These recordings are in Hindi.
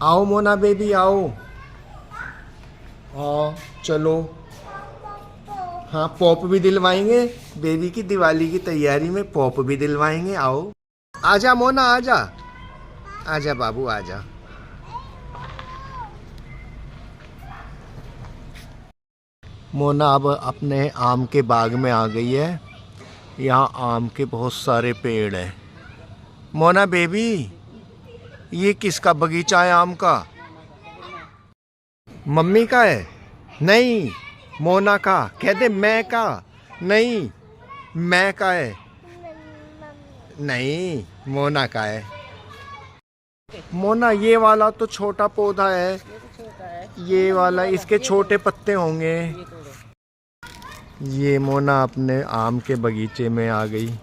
आओ मोना बेबी आओ। हाँ चलो। हाँ पॉप भी दिलवाएंगे। बेबी की दिवाली की तैयारी में पॉप भी दिलवाएंगे। आओ आजा मोना आजा। आजा बाबू आजा। मोना अब अपने आम के बाग में आ गई है। यहाँ आम के बहुत सारे पेड़ हैं। मोना बेबी ये किसका बगीचा है आम का? मम्मी का है? नहीं मोना का। कह दे मैं का। नहीं मैं का है। नहीं मोना का है। मोना ये वाला तो छोटा पौधा है। ये वाला इसके छोटे पत्ते होंगे। ये मोना अपने आम के बगीचे में आ गई।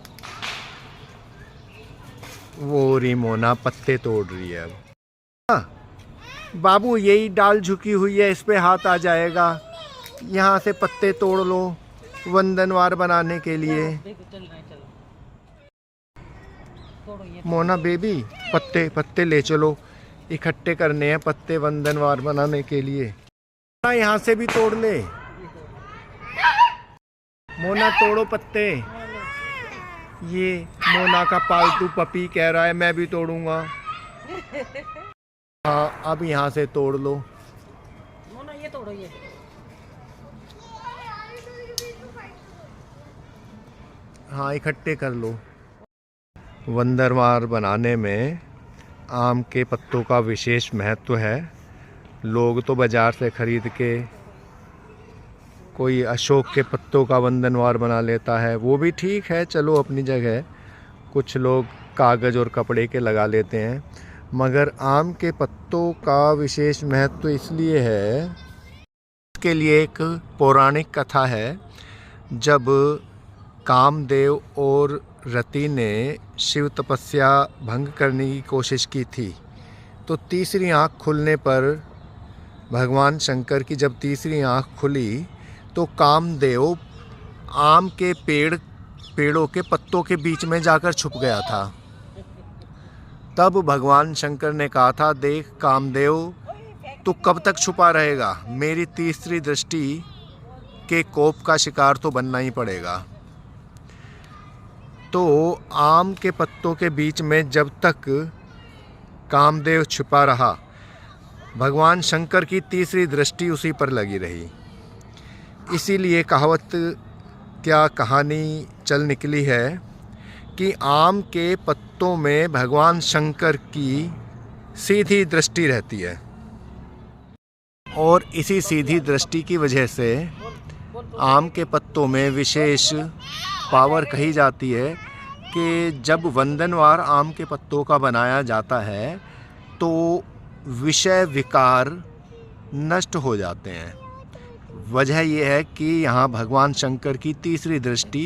वो रही मोना पत्ते तोड़ रही है अब। हाँ, बाबू यही डाल झुकी हुई है, इस पे हाथ आ जाएगा। यहाँ से पत्ते तोड़ लो वंदनवार बनाने के लिए। मोना बेबी पत्ते पत्ते ले चलो, इकट्ठे करने हैं पत्ते वंदनवार बनाने के लिए। यहाँ से भी तोड़ ले। मोना तोड़ो पत्ते। ये मोना का पालतू पपी कह रहा है मैं भी तोड़ूंगा। हाँ अब यहाँ से तोड़ लो। मोना ये तोड़ो ये। हाँ इकट्ठे कर लो। वंदनवार बनाने में आम के पत्तों का विशेष महत्व है। लोग तो बाज़ार से ख़रीद के कोई अशोक के पत्तों का वंदनवार बना लेता है, वो भी ठीक है, चलो अपनी जगह। कुछ लोग कागज़ और कपड़े के लगा लेते हैं, मगर आम के पत्तों का विशेष महत्व इसलिए है। इसके लिए एक पौराणिक कथा है। जब कामदेव और रति ने शिव तपस्या भंग करने की कोशिश की थी, तो तीसरी आँख खुलने पर भगवान शंकर की जब तीसरी आँख खुली तो कामदेव आम के पेड़ों के पत्तों के बीच में जाकर छुप गया था। तब भगवान शंकर ने कहा था, देख कामदेव तू कब तक छुपा रहेगा, मेरी तीसरी दृष्टि के कोप का शिकार तो बनना ही पड़ेगा। तो आम के पत्तों के बीच में जब तक कामदेव छुपा रहा, भगवान शंकर की तीसरी दृष्टि उसी पर लगी रही। इसीलिए क्या कहानी चल निकली है कि आम के पत्तों में भगवान शंकर की सीधी दृष्टि रहती है, और इसी सीधी दृष्टि की वजह से आम के पत्तों में विशेष पावर कही जाती है कि जब वंदनवार आम के पत्तों का बनाया जाता है तो विषय विकार नष्ट हो जाते हैं। वजह यह है कि यहाँ भगवान शंकर की तीसरी दृष्टि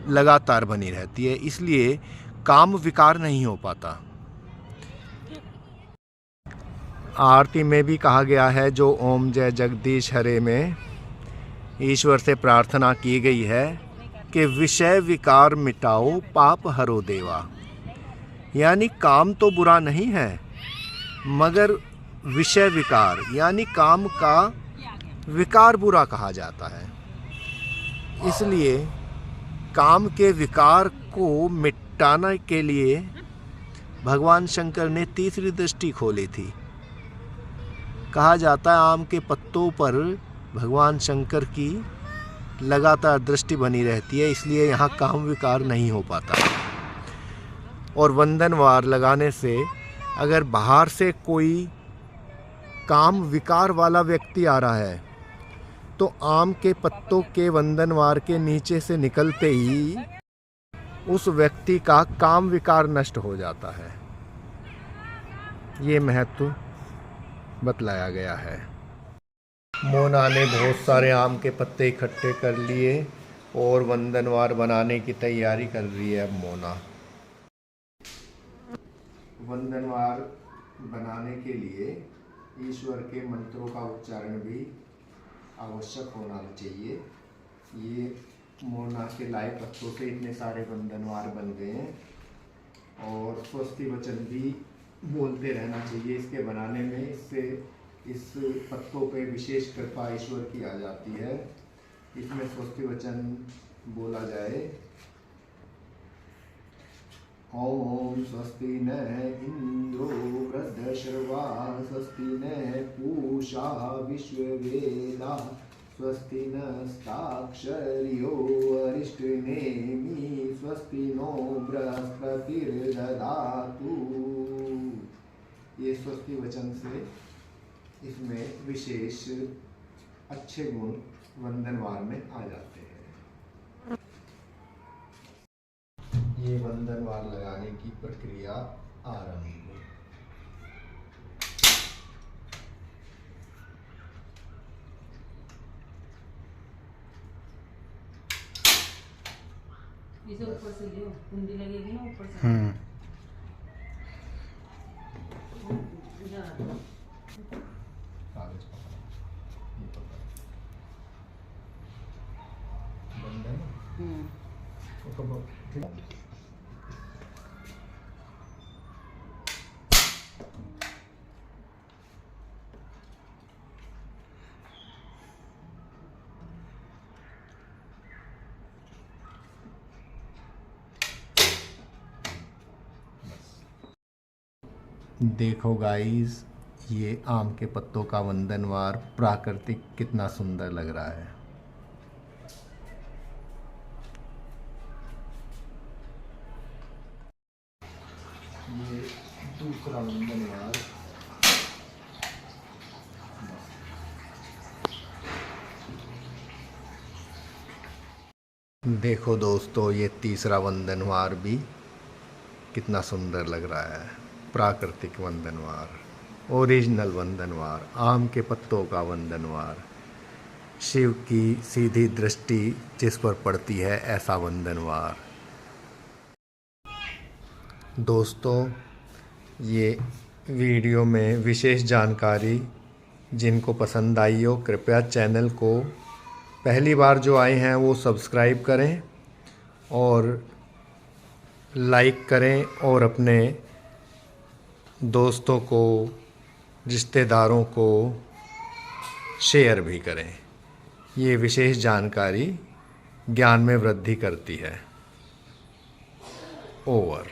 लगातार बनी रहती है, इसलिए काम विकार नहीं हो पाता। आरती में भी कहा गया है, जो ओम जय जगदीश हरे में ईश्वर से प्रार्थना की गई है कि विषय विकार मिटाओ पाप हरो देवा। यानी काम तो बुरा नहीं है, मगर विषय विकार यानी काम का विकार बुरा कहा जाता है। इसलिए काम के विकार को मिटाने के लिए भगवान शंकर ने तीसरी दृष्टि खोली थी। कहा जाता है आम के पत्तों पर भगवान शंकर की लगातार दृष्टि बनी रहती है, इसलिए यहाँ काम विकार नहीं हो पाता। और वंदनवार लगाने से अगर बाहर से कोई काम विकार वाला व्यक्ति आ रहा है तो आम के पत्तों के वंदनवार के नीचे से निकलते ही उस व्यक्ति का काम विकार नष्ट हो जाता है। ये महत्व बतलाया गया है। मोना ने बहुत सारे आम के पत्ते इकट्ठे कर लिए और वंदनवार बनाने की तैयारी कर रही है अब मोना। वंदनवार बनाने के लिए ईश्वर के मंत्रों का उच्चारण भी आवश्यक होना चाहिए। ये मोना के लाए पत्तों से इतने सारे वंदनवार बन गए हैं और स्वस्ति वचन भी बोलते रहना चाहिए इसके बनाने में। इससे इस पत्तों पे विशेष कृपा ईश्वर की आ जाती है। इसमें स्वस्ति वचन बोला जाए। ओम स्वस्ति न इंद्रो वृद्धश्रवा स्वस्ति न पूषा विश्ववेदा स्वस्ति नस्ताक्षर्यो अरिष्टनेमि स्वस्ति नो बृहस्पतिर्दधातु। ये स्वस्ति वचन से इसमें विशेष अच्छे गुण वंदनवार में आ जाते हैं। ये वंदनवार लगाने की प्रक्रिया आरंभ। इसे ऊपर से ले, कुंडी लगेगी ना ऊपर से। जा। कागज पकड़ा, ये पकड़ा, बंद है ना? वो कब ठीक है? देखो गाइस, ये आम के पत्तों का वंदनवार प्राकृतिक कितना सुंदर लग रहा है। ये दूसरा वंदनवार। देखो दोस्तों, ये तीसरा वंदनवार भी कितना सुंदर लग रहा है। प्राकृतिक वंदनवार, ओरिजिनल वंदनवार, आम के पत्तों का वंदनवार, शिव की सीधी दृष्टि जिस पर पड़ती है ऐसा वंदनवार। दोस्तों, ये वीडियो में विशेष जानकारी जिनको पसंद आई हो, कृपया चैनल को पहली बार जो आए हैं वो सब्सक्राइब करें और लाइक करें और अपने दोस्तों को, रिश्तेदारों को शेयर भी करें। ये विशेष जानकारी ज्ञान में वृद्धि करती है। ओवर।